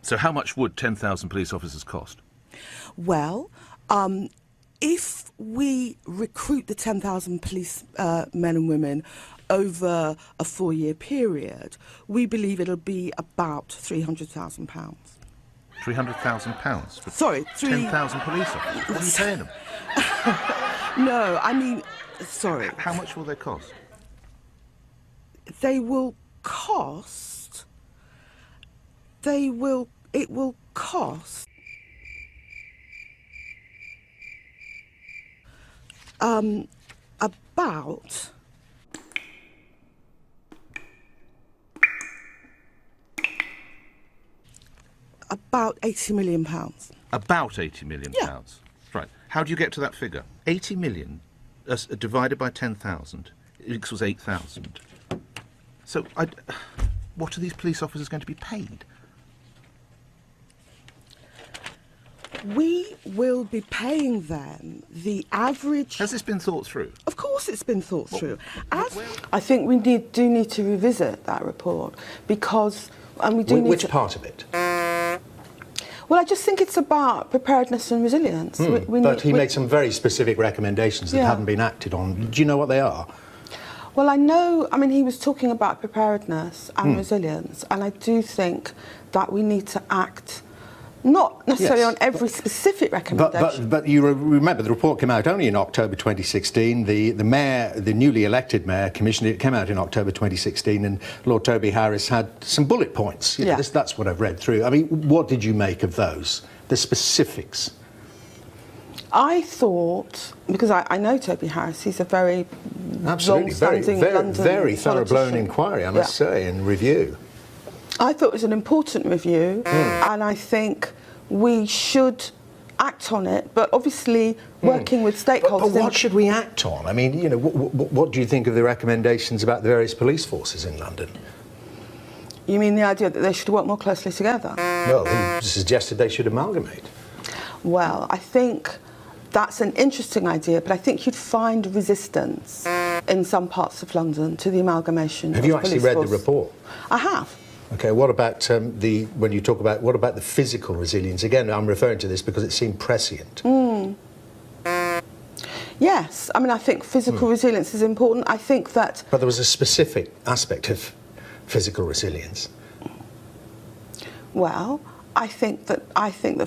So how much would 10,000 police officers cost? Well, if we recruit the 10,000 police men and women over a 4-year period, we believe it'll be about £300,000. £300,000? Sorry, 10,000 police officers? What are you paying them? No, I mean, sorry. How much will they cost? They will cost... It will cost... about £80 million. About £80 million? Yeah. Right. How do you get to that figure? 80 million divided by 10,000 equals 8,000. So, what are these police officers going to be paid? We will be paying them the average... Has this been thought through? Of course it's been thought through. I think we do need to revisit that report because... And we do need Which part of it? Well, I just think it's about preparedness and resilience. But he made some very specific recommendations that haven't been acted on. Do you know what they are? Well, I know, I mean, he was talking about preparedness and resilience, and I do think that we need to act not necessarily on every specific recommendation. But you remember the report came out only in October 2016. The mayor, the newly elected mayor, commissioned it. It came out in October 2016, and Lord Toby Harris had some bullet points. You know, that's what I've read through. I mean, what did you make of those? The specifics. I thought, because I know Toby Harris, he's a very long-standing London very thorough-blown politician. inquiry, I must say, and review. I thought it was an important review, and I think we should act on it, but obviously working with stakeholders... But what should we act on? I mean, you know, what do you think of the recommendations about the various police forces in London? You mean the idea that they should work more closely together? Well, he suggested they should amalgamate. Well, I think that's an interesting idea, but I think you'd find resistance in some parts of London to the amalgamation. Have you actually read the report? I have. Okay, what about when you talk about, what about the physical resilience? Again, I'm referring to this because it seemed prescient. Yes, I mean, I think physical resilience is important. I think that... But there was a specific aspect of physical resilience. Well, I think that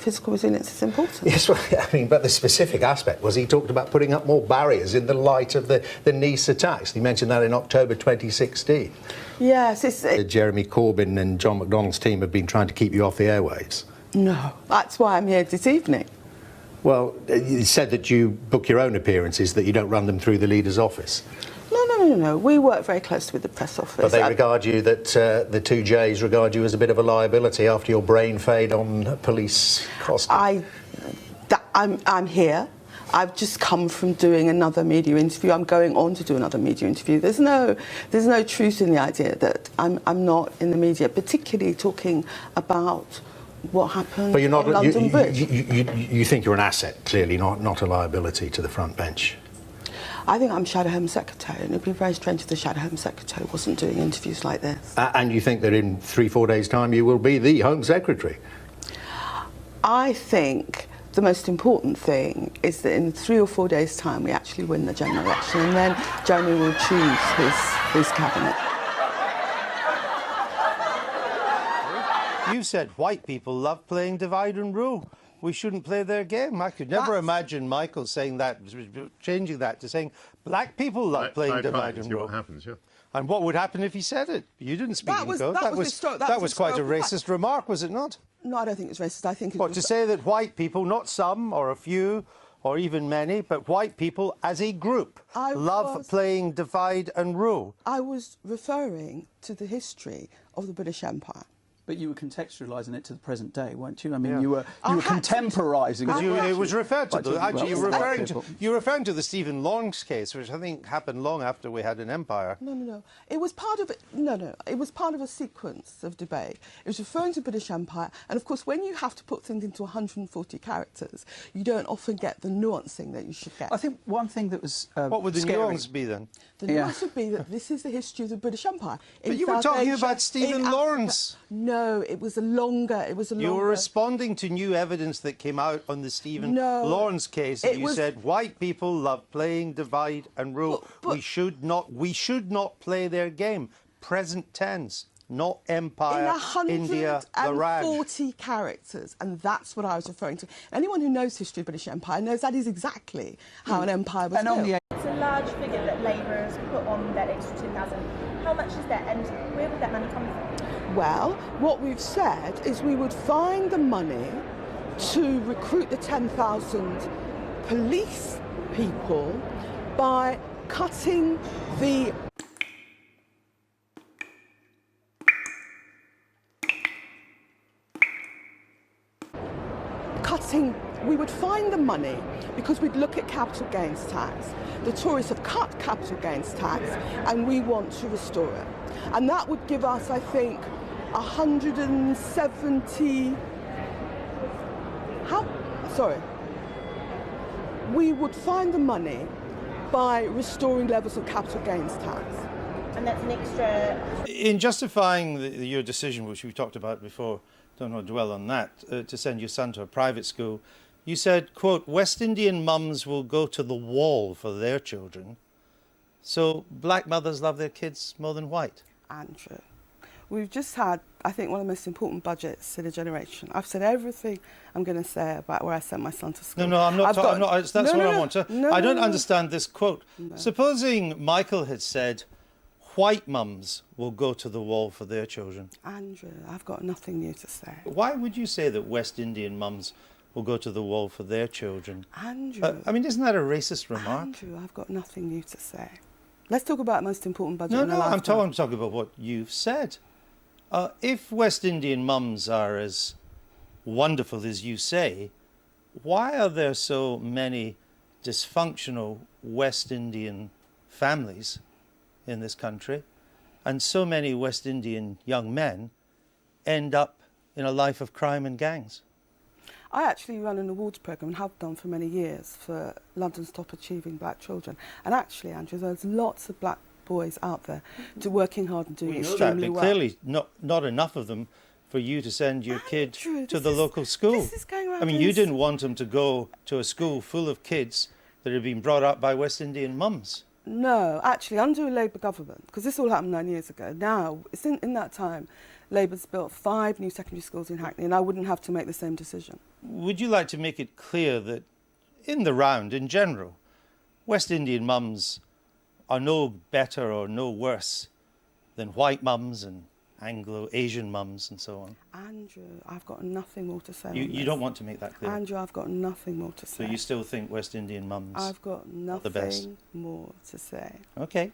physical resilience is important. Yes, well, I mean, but the specific aspect was he talked about putting up more barriers in the light of the Nice attacks. He mentioned that in October 2016. Yes, it's... Jeremy Corbyn and John McDonnell's team have been trying to keep you off the airwaves. No, that's why I'm here this evening. Well, you said that you book your own appearances, that you don't run them through the leader's office. No. We work very closely with the press office. But they regard you, that the two J's regard you as a bit of a liability after your brain fade on police costume. I'm here. I've just come from doing another media interview. I'm going on to do another media interview. There's no truth in the idea that I'm not in the media, particularly talking about what happened but you're not, on London Bridge. You think you're an asset, clearly, not a liability to the front bench. I think I'm Shadow Home Secretary, and it'd be very strange if the Shadow Home Secretary wasn't doing interviews like this. And you think that in 3-4 days' time you will be the Home Secretary? I think the most important thing is that in 3 or 4 days' time we actually win the general election, and then Jeremy will choose his cabinet. You said white people love playing divide and rule. We shouldn't play their game. I could never imagine Michael saying that, changing that to saying black people love playing divide and rule. What happens, yeah. And what would happen if he said it? You didn't speak in code. That was quite a racist remark, was it not? No, I don't think it's racist. I think it was... to say that white people, not some or a few or even many, but white people as a group love playing divide and rule. I was referring to the history of the British Empire. But you were contextualising it to the present day, weren't you? I mean, you were contemporising it. It was referred to. Actually, you're referring to the Stephen Lawrence case, which I think happened long after we had an empire. No. It was part of It was part of a sequence of debate. It was referring to British Empire, and of course, when you have to put things into 140 characters, you don't often get the nuancing that you should get. I think one thing that was what would the scary. nuance be then? The nuance would be that this is the history of the British Empire. But you were talking about Stephen Lawrence. No. No, it was a longer. You were responding to new evidence that came out on the Stephen Lawrence case. And you said white people love playing divide and rule. But we should not play their game. Present tense. Not Empire, India, the Raj. 140 characters, and that's what I was referring to. Anyone who knows history of British Empire knows that is exactly how an empire was built. It's a large figure that Labour has put on that extra 2,000. How much is that, and where would that money come from? Well, what we've said is we would find the money to recruit the 10,000 police people by cutting the we would find the money because we'd look at capital gains tax. The Tories have cut capital gains tax and we want to restore it. And that would give us, I think, 170... We would find the money by restoring levels of capital gains tax. And that's an extra... In justifying your decision, which we talked about before, don't want to dwell on that, to send your son to a private school, you said, quote, West Indian mums will go to the wall for their children. So black mothers love their kids more than white. Andrew, we've just had, I think, one of the most important budgets in a generation. I've said everything I'm going to say about where I sent my son to school. No, I'm not. That's what I want to. I don't understand this quote. No. Supposing Michael had said, white mums will go to the wall for their children. Andrew, I've got nothing new to say. Why would you say that West Indian mums will go to the wall for their children? Andrew. I mean, isn't that a racist remark? Andrew, I've got nothing new to say. Let's talk about the most important budget in No, the I'm lifetime. talking about what you've said. If West Indian mums are as wonderful as you say, why are there so many dysfunctional West Indian families in this country, and so many West Indian young men end up in a life of crime and gangs? I actually run an awards programme and have done for many years for London's top achieving black children. And actually, Andrew, there's lots of black boys out there working hard and doing extremely well. Clearly not enough of them for you to send your kid to the local school. This is going around. I mean, you didn't want them to go to a school full of kids that had been brought up by West Indian mums. No, actually, under a Labour government, because this all happened 9 years ago, now, it's in that time, Labour's built 5 new secondary schools in Hackney, and I wouldn't have to make the same decision. Would you like to make it clear that, in the round, in general, West Indian mums are no better or no worse than white mums and Anglo-Asian mums and so on? Andrew, I've got nothing more to say. You don't want to make that clear? Andrew, I've got nothing more to say. So you still think West Indian mums I've got are the best? nothing more to say. Okay.